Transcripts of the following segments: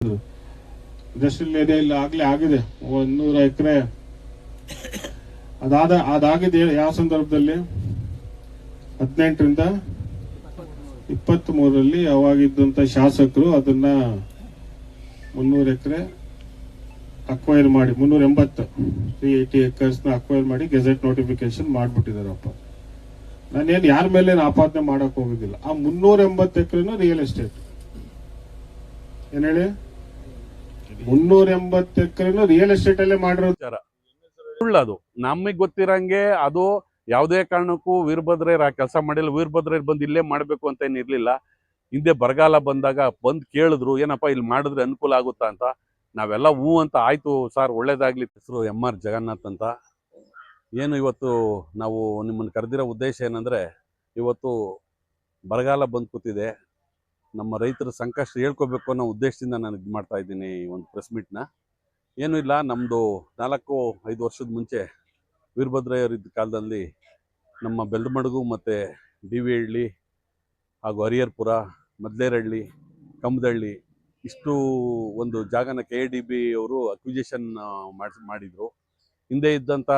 Industrial area ಆಗ್ಲೇ ಆಗಿದೆ 100 ಎಕರೆ. ಅದಾಗಿದೆ ಯಾವ ಸಂದರ್ಭದಲ್ಲಿ 18ರಿಂದ 23ರಲ್ಲಿ ಅವಾಗಿದ್ದಂತ ಶಾಸಕರು ಅದನ್ನ 300 ಎಕರೆ ಅಕ್ವೈರ್ ಮಾಡಿ 380 ಎಕರ್ಸ್ ನ ಅಕ್ವೈರ್ ಮಾಡಿ ಗೆಜೆಟ್ ನೋಟಿಫಿಕೇಶನ್ ಮಾಡ್ಬಿಟ್ಟಿದಾರಪ್ಪ. ನಾನೇನು ಯಾರ ಮೇಲೆ ಆಪಾದನೆ ಮಾಡಕ್ ಹೋಗುದಿಲ್ಲ. ಆ 380 ಎಕರೆನು ರಿಯಲ್ ಎಸ್ಟೇಟ್. ಏನ್ ಹೇಳಿ, 380 ಎಕರೆನು ರಿಯಲ್ ಎಸ್ಟೇಟ್ ಅಲ್ಲೇ ಮಾಡಿರೋದು ಸುಳ್ಳದು. ನಮಗೆ ಗೊತ್ತಿರಂಗೆ ಅದು ಯಾವುದೇ ಕಾರಣಕ್ಕೂ ವೀರಭದ್ರಯ್ಯ ಕೆಲಸ ಮಾಡಿಲ್ಲ. ವೀರಭದ್ರಯ್ಯ ಬಂದು ಇಲ್ಲೇ ಮಾಡಬೇಕು ಅಂತ ಏನಿರ್ಲಿಲ್ಲ. ಹಿಂದೆ ಬರಗಾಲ ಬಂದಾಗ ಬಂದು ಕೇಳಿದ್ರು, ಏನಪ್ಪ ಇಲ್ಲಿ ಮಾಡಿದ್ರೆ ಅನುಕೂಲ ಆಗುತ್ತಾ ಅಂತ. ನಾವೆಲ್ಲ ಹೂ ಅಂತ ಆಯ್ತು ಸರ್ ಒಳ್ಳೇದಾಗ್ಲಿ. ಹೆಸರು MR ಜಗನ್ನಾಥ್ ಅಂತ. ಏನು ಇವತ್ತು ನಾವು ನಿಮ್ಮನ್ನು ಕರೆದಿರೋ ಉದ್ದೇಶ ಏನಂದ್ರೆ, ಇವತ್ತು ಬರಗಾಲ ಬಂದು ಕೂತಿದೆ. ನಮ್ಮ ರೈತರ ಸಂಕಷ್ಟ ಹೇಳ್ಕೋಬೇಕು ಅನ್ನೋ ಉದ್ದೇಶದಿಂದ ನಾನು ಇದು ಮಾಡ್ತಾ ಇದ್ದೀನಿ ಈ ಒಂದು ಪ್ರೆಸ್ ಮೀಟ್ನ. ಏನೂ ಇಲ್ಲ, ನಮ್ಮದು 4-5 ವರ್ಷದ ಮುಂಚೆ ವೀರಭದ್ರಯ್ಯರಿದ್ದ ಕಾಲದಲ್ಲಿ ನಮ್ಮ ಬೆಲ್ದಮಡಗು ಮತ್ತು ಡಿ ವಿ ಹಳ್ಳಿ ಹಾಗೂ ಹರಿಹರಪುರ, ಮದ್ಲೇರಹಳ್ಳಿ, ಕಮ್ಮದಹಳ್ಳಿ ಇಷ್ಟು ಒಂದು ಜಾಗನ KADB ಅವರು ಅಕ್ವಿಜೇಷನ್ ಮಾಡಿದರು. ಹಿಂದೆ ಇದ್ದಂಥ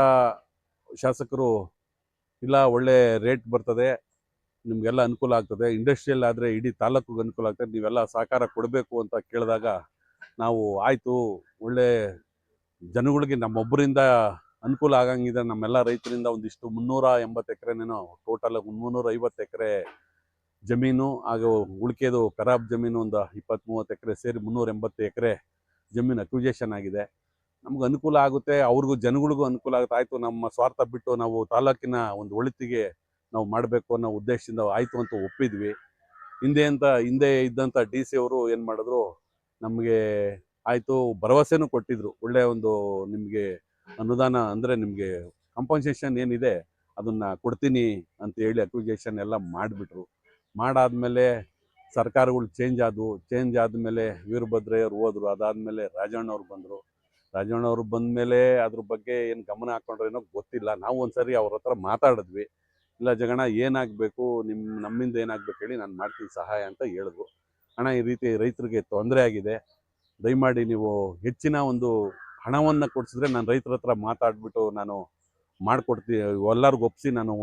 ಶಾಸಕರು ಇಲ್ಲ ಒಳ್ಳೆ ರೇಟ್ ಬರ್ತದೆ, ನಿಮಗೆಲ್ಲ ಅನುಕೂಲ ಆಗ್ತದೆ, ಇಂಡಸ್ಟ್ರಿಯಲ್ ಆದರೆ ಇಡೀ ತಾಲೂಕಿಗೆ ಅನುಕೂಲ ಆಗ್ತದೆ, ನೀವೆಲ್ಲ ಸಹಕಾರ ಕೊಡಬೇಕು ಅಂತ ಕೇಳಿದಾಗ ನಾವು ಆಯಿತು, ಒಳ್ಳೆ ಜನಗಳಿಗೆ ನಮ್ಮೊಬ್ಬರಿಂದ ಅನುಕೂಲ ಆಗಂಗಿದೆ, ನಮ್ಮೆಲ್ಲ ರೈತರಿಂದ ಒಂದಿಷ್ಟು 380 ಎಕರೆನೇನೋ ಟೋಟಲ್ 350 ಎಕರೆ ಜಮೀನು ಹಾಗೂ ಉಳಿಕೆದು ಖರಾಬ್ ಜಮೀನು ಒಂದು 20-30 ಎಕರೆ ಸೇರಿ 380 ಎಕರೆ ಜಮೀನು ಅಕ್ವಿಜೇಷನ್ ಆಗಿದೆ. ನಮ್ಗೆ ಅನುಕೂಲ ಆಗುತ್ತೆ, ಅವ್ರಿಗೂ ಜನಗಳಿಗೂ ಅನುಕೂಲ ಆಗುತ್ತೆ. ಆಯಿತು, ನಮ್ಮ ಸ್ವಾರ್ಥ ಬಿಟ್ಟು ನಾವು ತಾಲೂಕಿನ ಒಂದು ಒಳಿತಿಗೆ ನಾವು ಮಾಡಬೇಕು ಅನ್ನೋ ಉದ್ದೇಶದಿಂದ ಆಯಿತು ಅಂತ ಒಪ್ಪಿದ್ವಿ. ಹಿಂದೆ ಇದ್ದಂಥ DC ಅವರು ಏನು ಮಾಡಿದ್ರು, ನಮಗೆ ಆಯಿತು ಭರವಸೆನೂ ಕೊಟ್ಟಿದ್ರು, ಒಳ್ಳೆಯ ಒಂದು ನಿಮಗೆ ಅನುದಾನ ಅಂದರೆ ನಿಮಗೆ ಕಂಪನ್ಸೇಷನ್ ಏನಿದೆ ಅದನ್ನು ಕೊಡ್ತೀನಿ ಅಂತ ಹೇಳಿ ಅಕ್ವಿಜೇಷನ್ ಎಲ್ಲ ಮಾಡಿಬಿಟ್ರು. ಮಾಡಾದ್ಮೇಲೆ ಸರ್ಕಾರಗಳು ಚೇಂಜ್ ಆದಮೇಲೆ ವೀರಭದ್ರಯ್ಯವ್ರು ಹೋದರು. ಅದಾದಮೇಲೆ ರಾಜಣ್ಣವ್ರು ಬಂದರು. ರಾಜಣ್ಣವ್ರು ಬಂದಮೇಲೆ ಅದ್ರ ಬಗ್ಗೆ ಏನು ಗಮನ ಹಾಕ್ಕೊಂಡ್ರೆ ಏನೋ ಗೊತ್ತಿಲ್ಲ. ನಾವು ಒಂದ್ಸರಿ ಅವ್ರ ಹತ್ರ ಮಾತಾಡಿದ್ವಿ, ಇಲ್ಲ ಜಗಣ್ಣ ಏನಾಗಬೇಕು, ನಮ್ಮಿಂದ ಏನಾಗಬೇಕು ಹೇಳಿ, ನಾನು ಮಾಡ್ತೀನಿ ಸಹಾಯ ಅಂತ ಹೇಳಿದ್ರು. ಅಣ್ಣ ಈ ರೀತಿ ರೈತರಿಗೆ ತೊಂದರೆ ಆಗಿದೆ, ದಯಮಾಡಿ ನೀವು ಹೆಚ್ಚಿನ ಒಂದು ಹಣವನ್ನು ಕೊಡಿಸಿದ್ರೆ ನಾನು ರೈತರ ಹತ್ರ ಮಾತಾಡ್ಬಿಟ್ಟು ನಾನು ಮಾಡಿಕೊಡ್ತೀನಿ, ಎಲ್ಲರಿಗೂ ಒಪ್ಪಿಸಿ ನಾನು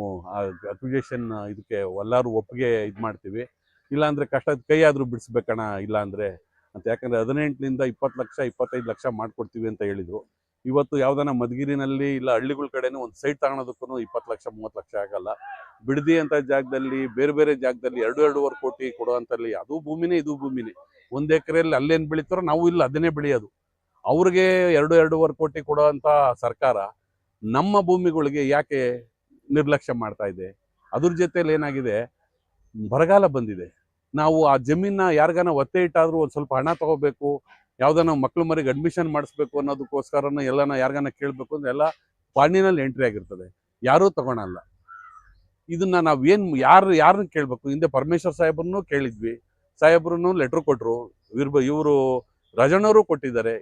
ಅಕ್ವಿಜೇಷನ್ ಇದಕ್ಕೆ ಎಲ್ಲರೂ ಒಪ್ಪಿಗೆ ಇದು ಮಾಡ್ತೀವಿ, ಇಲ್ಲಾಂದರೆ ಕಷ್ಟದ ಕೈ ಆದರೂ ಬಿಡಿಸ್ಬೇಕಣ್ಣ ಇಲ್ಲಾಂದರೆ ಅಂತ. ಯಾಕಂದರೆ 18ರಿಂದ 20 ಲಕ್ಷ 25 ಲಕ್ಷ ಮಾಡಿಕೊಡ್ತೀವಿ ಅಂತ ಹೇಳಿದರು. ಇವತ್ತು ಯಾವುದಾನ ಮಧುಗಿರಿನಲ್ಲಿ ಇಲ್ಲ ಹಳ್ಳಿಗಳ ಕಡೆನೂ ಒಂದು ಸೈಟ್ ತಗೊಳೋದಕ್ಕೂ 20 ಲಕ್ಷ 30 ಲಕ್ಷ ಆಗಲ್ಲ. ಬಿಡದಿ ಅಂತ ಜಾಗದಲ್ಲಿ ಬೇರೆ ಜಾಗದಲ್ಲಿ 2-2.5 ಕೋಟಿ ಕೊಡುವಂಥಲ್ಲಿ ಅದು ಭೂಮಿನೇ ಇದು ಭೂಮಿನೇ. 1 ಎಕರೆಯಲ್ಲಿ ಅಲ್ಲೇನು ಬೆಳೀತಾರೋ ನಾವು ಇಲ್ಲ ಅದನ್ನೇ ಬೆಳೆಯೋದು. ಅವ್ರಿಗೆ 2-2.5 ಕೋಟಿ ಕೊಡುವಂಥ ಸರ್ಕಾರ ನಮ್ಮ ಭೂಮಿಗಳಿಗೆ ಯಾಕೆ ನಿರ್ಲಕ್ಷ್ಯ ಮಾಡ್ತಾ ಇದೆ? ಅದ್ರ ಜೊತೆಯಲ್ಲಿ ಏನಾಗಿದೆ, ಬರಗಾಲ ಬಂದಿದೆ. ನಾವು ಆ ಜಮೀನ ಯಾರಿಗಾನ ಒತ್ತೆ ಇಟ್ಟಾದರೂ ಒಂದು ಸ್ವಲ್ಪ ಹಣ ತಗೋಬೇಕು, ಯಾವುದಾನ ಮಕ್ಳು ಮರಿಗೆ ಅಡ್ಮಿಷನ್ ಮಾಡಿಸ್ಬೇಕು ಅನ್ನೋದಕ್ಕೋಸ್ಕರನ ಎಲ್ಲನ ಯಾರಿಗಾನ ಕೇಳಬೇಕು ಅಂದ್ರೆ ಎಲ್ಲ ಪಾಣಿನಲ್ಲಿ ಎಂಟ್ರಿ ಆಗಿರ್ತದೆ, ಯಾರೂ ತಗೊಳಲ್ಲ. ಇದನ್ನ ನಾವು ಯಾರನ್ನ ಕೇಳಬೇಕು? ಹಿಂದೆ ಪರಮೇಶ್ವರ್ ಸಾಹೇಬ್ರನ್ನೂ ಕೇಳಿದ್ವಿ, ಸಾಹೇಬ್ರು ಲೆಟ್ರ್ ಕೊಟ್ಟರು, ಇವರು ರಾಜಣ್ಣವರು ಕೊಟ್ಟಿದ್ದಾರೆ,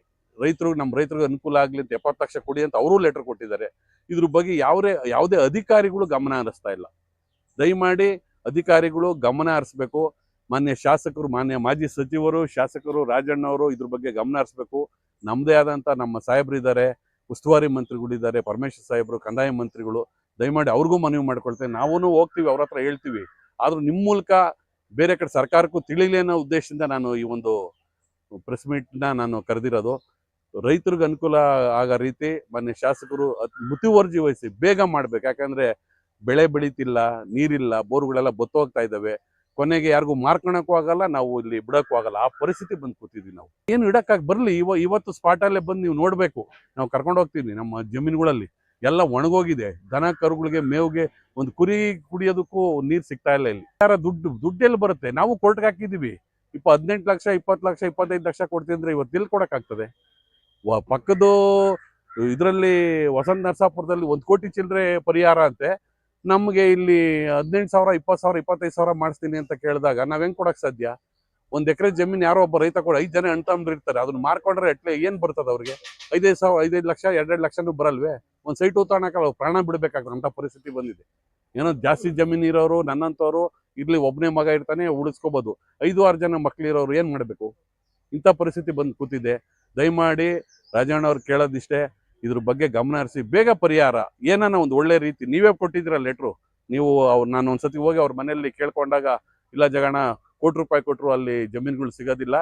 ನಮ್ಮ ರೈತರಿಗೆ ಅನುಕೂಲ ಆಗಲಿ ಅಂತ 70 ಲಕ್ಷ ಕೊಡಿ ಅಂತ ಅವರು ಲೆಟರ್ ಕೊಟ್ಟಿದ್ದಾರೆ. ಇದ್ರ ಬಗ್ಗೆ ಯಾವುದೇ ಅಧಿಕಾರಿಗಳು ಗಮನ ಹರಿಸ್ತಾ ಇಲ್ಲ. ದಯಮಾಡಿ ಅಧಿಕಾರಿಗಳು ಗಮನ ಹರಿಸ್ಬೇಕು. ಮಾನ್ಯ ಶಾಸಕರು, ಮಾನ್ಯ ಮಾಜಿ ಸಚಿವರು, ಶಾಸಕರು, ರಾಜಣ್ಣವರು ಇದ್ರ ಬಗ್ಗೆ ಗಮನ ಹರಿಸ್ಬೇಕು. ನಮ್ಮದೇ ಆದಂಥ ನಮ್ಮ ಸಾಹೇಬ್ರು ಇದ್ದಾರೆ, ಉಸ್ತುವಾರಿ ಮಂತ್ರಿಗಳಿದ್ದಾರೆ, ಪರಮೇಶ್ವರ್ ಸಾಹೇಬರು, ಕಂದಾಯ ಮಂತ್ರಿಗಳು, ದಯಮಾಡಿ ಅವ್ರಿಗೂ ಮನವಿ ಮಾಡ್ಕೊಳ್ತೇವೆ. ನಾವೂ ಹೋಗ್ತೀವಿ, ಅವ್ರ ಹತ್ರ ಹೇಳ್ತೀವಿ. ಆದರೂ ನಿಮ್ಮ ಮೂಲಕ ಬೇರೆ ಕಡೆ ಸರ್ಕಾರಕ್ಕೂ ತಿಳಿಲಿ ಅನ್ನೋ ಉದ್ದೇಶದಿಂದ ನಾನು ಈ ಒಂದು ಪ್ರೆಸ್ ಮೀಟ್ನ ನಾನು ಕರೆದಿರೋದು. ರೈತರಿಗೆ ಅನುಕೂಲ ಆಗೋ ರೀತಿ ಮಾನ್ಯ ಶಾಸಕರು ಮುತುವರ್ಜಿ ವಹಿಸಿ ಬೇಗ ಮಾಡ್ಬೇಕು. ಯಾಕಂದ್ರೆ ಬೆಳೆ ಬೆಳೀತಿಲ್ಲ, ನೀರಿಲ್ಲ, ಬೋರ್ಗಳೆಲ್ಲ ಬತ್ತೋಗ್ತಾ ಇದ್ದಾವೆ. ಕೊನೆಗೆ ಯಾರಿಗೂ ಮಾರ್ಕೊಳಕ್ಕೂ ಆಗಲ್ಲ, ನಾವು ಇಲ್ಲಿ ಬಿಡಕ್ಕೂ ಆಗಲ್ಲ, ಆ ಪರಿಸ್ಥಿತಿ ಬಂದು ಕೂತಿದ್ವಿ. ನಾವು ಏನು ಇಡಕ್ಕಾಗಿ ಬರಲಿ, ಇವತ್ತು ಸ್ಪಾಟಲ್ಲೇ ಬಂದು ನೀವು ನೋಡಬೇಕು. ನಾವು ಕರ್ಕೊಂಡು ಹೋಗ್ತೀವಿ, ನಮ್ಮ ಜಮೀನುಗಳಲ್ಲಿ ಎಲ್ಲ ಒಣಗೋಗಿದೆ. ದನ ಕರುಗಳಿಗೆ ಮೇವಿಗೆ ಒಂದು ಕುರಿ ಕುಡಿಯೋದಕ್ಕೂ ನೀರು ಸಿಗ್ತಾ ಇಲ್ಲ. ಇಲ್ಲಿ ಯಾರ ದುಡ್ಡೆಲ್ಲಿ ಬರುತ್ತೆ? ನಾವು ಕೋರ್ಟ್ಗೆ ಹಾಕಿದ್ದೀವಿ, 18 ಲಕ್ಷ 20 ಲಕ್ಷ 25 ಲಕ್ಷ ಕೊಡ್ತೀವಿ ಅಂದ್ರೆ ಇವತ್ತು ಎಲ್ಲಿ ಕೊಡೋಕ್ಕಾಗ್ತದೆ? ಪಕ್ಕದ್ದು ಇದರಲ್ಲಿ ವಸಂತ ನರಸಾಪುರದಲ್ಲಿ 1 ಕೋಟಿ ಚಿಲ್ಲರೆ ಪರಿಹಾರ ಅಂತೆ, ನಮಗೆ ಇಲ್ಲಿ 18,000 20,000 25,000 ಮಾಡಿಸ್ತೀನಿ ಅಂತ ಕೇಳಿದಾಗ ನಾವ್ ಹೆಂಗ್ ಕೊಡಕ್ ಸಾಧ್ಯ? 1 ಎಕರೆ ಜಮೀನು ಯಾರೋ ಒಬ್ಬ ರೈತ ಕೊಡ 5 ಜನ ಅಣ್ತಂಬ್ರು ಇರ್ತಾರೆ, ಅದನ್ನ ಮಾರ್ಕೊಂಡ್ರೆ ಏನ್ ಬರ್ತದೆ ಅವ್ರಿಗೆ? 5 ಲಕ್ಷ 2 ಲಕ್ಷನೂ ಬರಲ್ವೇ? ಒಂದು ಸೈಟ್ ತಗೊಳಕಲ್ಲ, ಪ್ರಾಣ ಬಿಡ್ಬೇಕಾಗ್ತದೆ ಅಂತ ಪರಿಸ್ಥಿತಿ ಬಂದಿದೆ. ಏನೋ ಜಾಸ್ತಿ ಜಮೀನು ಇರೋರು, ನನ್ನಂತವ್ರು ಇರ್ಲಿ, ಒಬ್ಬನೇ ಮಗ ಇರ್ತಾನೆ, ಉಳಿಸ್ಕೋಬಹುದು. 5-6 ಜನ ಮಕ್ಳು ಇರೋರು ಏನ್ ಮಾಡ್ಬೇಕು? ಇಂಥ ಪರಿಸ್ಥಿತಿ ಬಂದು ಕೂತಿದೆ. ದಯಮಾಡಿ ರಾಜಣ್ಣ ಅವ್ರು ಕೇಳೋದಿಷ್ಟೇ, ಇದ್ರ ಬಗ್ಗೆ ಗಮನ ಹರಿಸಿ ಬೇಗ ಪರಿಹಾರ ಏನಾನ ಒಂದು ಒಳ್ಳೆ ರೀತಿ. ನೀವೇ ಕೊಟ್ಟಿದ್ದೀರ ಲೆಟ್ರು, ನೀವು ನಾನು ಒಂದ್ಸತಿ ಹೋಗಿ ಅವ್ರ ಮನೆಯಲ್ಲಿ ಕೇಳ್ಕೊಂಡಾಗ, ಇಲ್ಲ ಜಗಣ ₹1,00,00,000 ಕೊಟ್ಟರು ಅಲ್ಲಿ ಜಮೀನುಗಳು ಸಿಗೋದಿಲ್ಲ,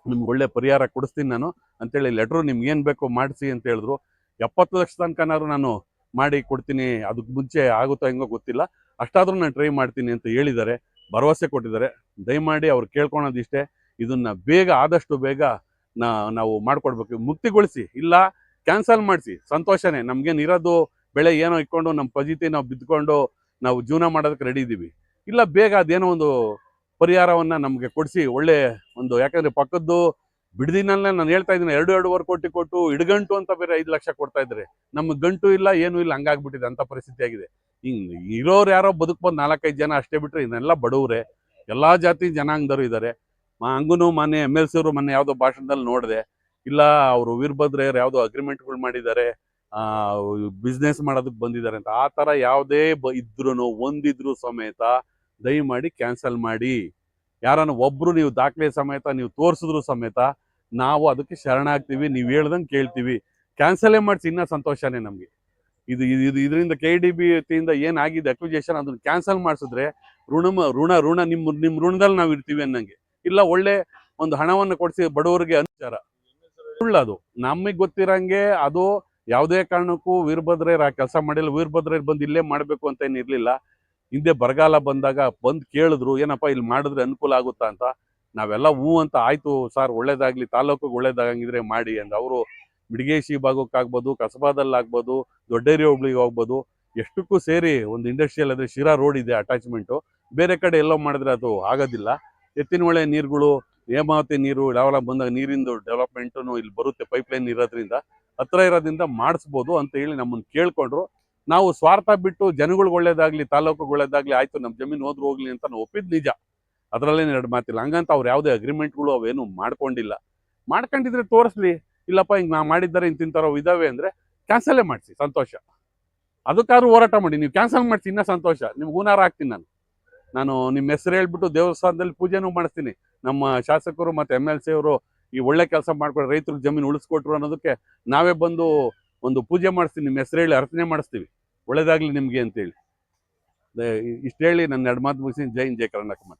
ನಿಮ್ಗೆ ಒಳ್ಳೆ ಪರಿಹಾರ ಕೊಡಿಸ್ತೀನಿ ನಾನು ಅಂತೇಳಿ ಲೆಟ್ರು ನಿಮ್ಗೆ ಏನು ಬೇಕೋ ಮಾಡಿಸಿ ಅಂತ ಹೇಳಿದ್ರು. 70 ಲಕ್ಷ ತನಕನಾದ್ರು ನಾನು ಮಾಡಿ ಕೊಡ್ತೀನಿ, ಅದಕ್ಕೆ ಮುಂಚೆ ಆಗುತ್ತೋ ಹೆಂಗೋ ಗೊತ್ತಿಲ್ಲ, ಅಷ್ಟಾದರೂ ನಾನು ಟ್ರೈ ಮಾಡ್ತೀನಿ ಅಂತ ಹೇಳಿದ್ದಾರೆ, ಭರವಸೆ ಕೊಟ್ಟಿದ್ದಾರೆ. ದಯಮಾಡಿ ಅವ್ರು ಕೇಳ್ಕೊಳೋದಿಷ್ಟೇ, ಇದನ್ನ ಬೇಗ ಆದಷ್ಟು ಬೇಗ ನಾವು ಮಾಡ್ಕೊಡ್ಬೇಕು, ಮುಕ್ತಿಗೊಳಿಸಿ, ಇಲ್ಲ ಕ್ಯಾನ್ಸಲ್ ಮಾಡಿಸಿ, ಸಂತೋಷನೇ. ನಮ್ಗೇನು ಇರೋದು ಬೆಳೆ ಏನೋ ಇಟ್ಕೊಂಡು ನಮ್ಮ ಪಜಿತಿ ನಾವು ಬಿದ್ದುಕೊಂಡು ನಾವು ಜೀವನ ಮಾಡೋದಕ್ಕೆ ರೆಡಿ ಇದ್ದೀವಿ. ಇಲ್ಲ ಬೇಗ ಅದೇನೋ ಒಂದು ಪರಿಹಾರವನ್ನ ನಮಗೆ ಕೊಡಿಸಿ ಒಳ್ಳೆ ಒಂದು, ಯಾಕಂದ್ರೆ ಪಕ್ಕದ್ದು ಬಿಡದಿನಲ್ಲೇ ನಾನು ಹೇಳ್ತಾ ಇದ್ದೀನಿ, 2-2.5 ಕೋಟಿ ಕೊಟ್ಟು ಇಡ್ಗಂಟು ಅಂತ ಬೇರೆ 5 ಲಕ್ಷ ಕೊಡ್ತಾ ಇದ್ದಾರೆ. ನಮ್ಗೆ ಗಂಟು ಇಲ್ಲ, ಏನೂ ಇಲ್ಲ, ಹಂಗಾಗ್ಬಿಟ್ಟಿದೆ, ಅಂತ ಪರಿಸ್ಥಿತಿ ಆಗಿದೆ. ಹಿಂಗ್ ಇರೋರು ಯಾರೋ ಬದುಕ್ಬೋದು 4-5 ಜನ ಅಷ್ಟೇ, ಬಿಟ್ರೆ ಇದನ್ನೆಲ್ಲ ಬಡವ್ರೆ, ಎಲ್ಲಾ ಜಾತಿ ಜನಾಂಗದವರು ಇದ್ದಾರೆ. ಹಂಗೂ ಮೊನ್ನೆ MLC ಅವರು ಮೊನ್ನೆ ಯಾವುದೋ ಭಾಷಣದಲ್ಲಿ ನೋಡಿದೆ, ಇಲ್ಲ ಅವರು ವೀರಭದ್ರಯ್ಯರು ಯಾವುದೋ ಅಗ್ರಿಮೆಂಟ್ಗಳು ಮಾಡಿದ್ದಾರೆ, ಬಿಸ್ನೆಸ್ ಮಾಡೋದಕ್ಕೆ ಬಂದಿದ್ದಾರೆ ಅಂತ. ಆ ಥರ ಯಾವುದೇ ಇದ್ರೂ ಒಂದಿದ್ರು ಸಮೇತ ದಯಮಾಡಿ ಕ್ಯಾನ್ಸಲ್ ಮಾಡಿ. ಯಾರನ್ನ ಒಬ್ರು ನೀವು ದಾಖಲೆ ಸಮೇತ ನೀವು ತೋರಿಸಿದ್ರು ಸಮೇತ ನಾವು ಅದಕ್ಕೆ ಶರಣಾಗ್ತೀವಿ, ನೀವು ಹೇಳ್ದಂಗೆ ಕೇಳ್ತೀವಿ. ಕ್ಯಾನ್ಸಲೇ ಮಾಡಿಸಿ, ಇನ್ನೂ ಸಂತೋಷನೇ ನಮಗೆ. ಇದರಿಂದ KDB ವತಿಯಿಂದ ಏನಾಗಿದೆ ಅಕ್ವಿಜೇಷನ್, ಅದನ್ನು ಕ್ಯಾನ್ಸಲ್ ಮಾಡಿಸಿದ್ರೆ ಋಣ ನಿಮ್ಮ ಋಣದಲ್ಲಿ ನಾವು ಇರ್ತೀವಿ ಅನ್ನಂಗೆ. ಇಲ್ಲ ಒಳ್ಳೆ ಒಂದು ಹಣವನ್ನು ಕೊಡಿಸಿ ಬಡವರಿಗೆ ಅನುಚಾರ ಸುಳ್ಳದು. ನಮಗೆ ಗೊತ್ತಿರಂಗೆ ಅದು ಯಾವುದೇ ಕಾರಣಕ್ಕೂ ವೀರಭದ್ರಯ್ಯರು ಆ ಕೆಲಸ ಮಾಡಿಲ್ಲ. ವೀರಭದ್ರಯ್ಯರು ಬಂದು ಇಲ್ಲೇ ಮಾಡಬೇಕು ಅಂತ ಏನಿರಲಿಲ್ಲ. ಹಿಂದೆ ಬರಗಾಲ ಬಂದಾಗ ಬಂದು ಕೇಳಿದ್ರು, ಏನಪ್ಪ ಇಲ್ಲಿ ಮಾಡಿದ್ರೆ ಅನುಕೂಲ ಆಗುತ್ತಾ ಅಂತ. ನಾವೆಲ್ಲ ಹ್ಞೂ ಅಂತ, ಆಯ್ತು ಸರ್ ಒಳ್ಳೇದಾಗ್ಲಿ, ತಾಲೂಕಿಗೆ ಒಳ್ಳೇದಾಗಂಗಿದ್ರೆ ಮಾಡಿ ಅಂತ. ಅವರು ಮಿಡಿಗೇಶಿ ಭಾಗಕ್ಕಾಗ್ಬೋದು, ಕಸಬಾದಲ್ಲಾಗ್ಬೋದು, ದೊಡ್ಡೇರಿ ಹೋಬ್ಳಿಗೆ ಹೋಗ್ಬೋದು, ಎಷ್ಟಕ್ಕೂ ಸೇರಿ ಒಂದು ಇಂಡಸ್ಟ್ರಿಯಲ್ ಅಂದರೆ ಶಿರಾ ರೋಡ್ ಇದೆ ಅಟ್ಯಾಚ್ಮೆಂಟು, ಬೇರೆ ಕಡೆ ಎಲ್ಲೋ ಮಾಡಿದ್ರೆ ಅದು ಆಗೋದಿಲ್ಲ. ಎತ್ತಿನಹೊಳೆ ನೀರುಗಳು, ಹೇಮಾವತಿ ನೀರು ಯಾವೆಲ್ಲ ಬಂದಾಗ ನೀರಿಂದು ಡೆವಲಪ್ಮೆಂಟು ಇಲ್ಲಿ ಬರುತ್ತೆ, ಪೈಪ್ಲೈನ್ ಇರೋದ್ರಿಂದ, ಹತ್ರ ಇರೋದ್ರಿಂದ ಮಾಡಿಸ್ಬೋದು ಅಂತ ಹೇಳಿ ನಮ್ಮನ್ನು ಕೇಳ್ಕೊಂಡ್ರು. ನಾವು ಸ್ವಾರ್ಥ ಬಿಟ್ಟು ಜನಗಳಿಗೆ ಒಳ್ಳೇದಾಗ್ಲಿ, ತಾಲೂಕಿಗೆ ಒಳ್ಳೇದಾಗ್ಲಿ, ಆಯ್ತು ನಮ್ಮ ಜಮೀನು ಹೋದ್ರು ಹೋಗ್ಲಿ ಅಂತ ನಾವು ಒಪ್ಪಿದ್ ನಿಜ, ಅದರಲ್ಲೇನು ಎರಡು ಮಾತಿಲ್ಲ. ಹಂಗಂತ ಅವ್ರು ಯಾವುದೇ ಅಗ್ರಿಮೆಂಟ್ಗಳು ಅವೇನು ಮಾಡ್ಕೊಂಡಿಲ್ಲ. ಮಾಡ್ಕೊಂಡಿದ್ರೆ ತೋರಿಸ್ಲಿ, ಇಲ್ಲಪ್ಪ ಹಿಂಗೆ ನಾ ಮಾಡಿದ್ದಾರೆ ಇಂತಿಂಥರೋ ಇದಾವೆ ಅಂದರೆ ಕ್ಯಾನ್ಸಲೇ ಮಾಡಿಸಿ, ಸಂತೋಷ. ಅದಕ್ಕಾದ್ರೂ ಹೋರಾಟ ಮಾಡಿ. ನೀವು ಕ್ಯಾನ್ಸಲ್ ಮಾಡಿಸಿ, ಇನ್ನೂ ಸಂತೋಷ. ನಿಮ್ಗೆ ಹೂನಾರ ಹಾಕ್ತೀನಿ ನಾನು ನಿಮ್ಮ ಹೆಸರು ಹೇಳ್ಬಿಟ್ಟು ದೇವಸ್ಥಾನದಲ್ಲಿ ಪೂಜೆನೂ ಮಾಡಿಸ್ತೀನಿ. ನಮ್ಮ ಶಾಸಕರು ಮತ್ತು MLC ಅವರು ಈ ಒಳ್ಳೆ ಕೆಲಸ ಮಾಡ್ಕೊಂಡು ರೈತರಿಗೆ ಜಮೀನು ಉಳಿಸ್ಕೊಟ್ರು ಅನ್ನೋದಕ್ಕೆ ನಾವೇ ಬಂದು ಒಂದು ಪೂಜೆ ಮಾಡಿಸ್ತೀನಿ, ನಿಮ್ಮ ಹೆಸರು ಹೇಳಿ ಅರ್ಚನೆ ಮಾಡಿಸ್ತೀವಿ, ಒಳ್ಳೇದಾಗ್ಲಿ ನಿಮಗೆ ಅಂತೇಳಿ. ಇಷ್ಟು ಹೇಳಿ ನನ್ನ 2 ಮಾತು ಮುಗಿಸಿ. ಜೈ ಹಿಂದ್, ಜೈ ಕರ್ನಾಟಕ.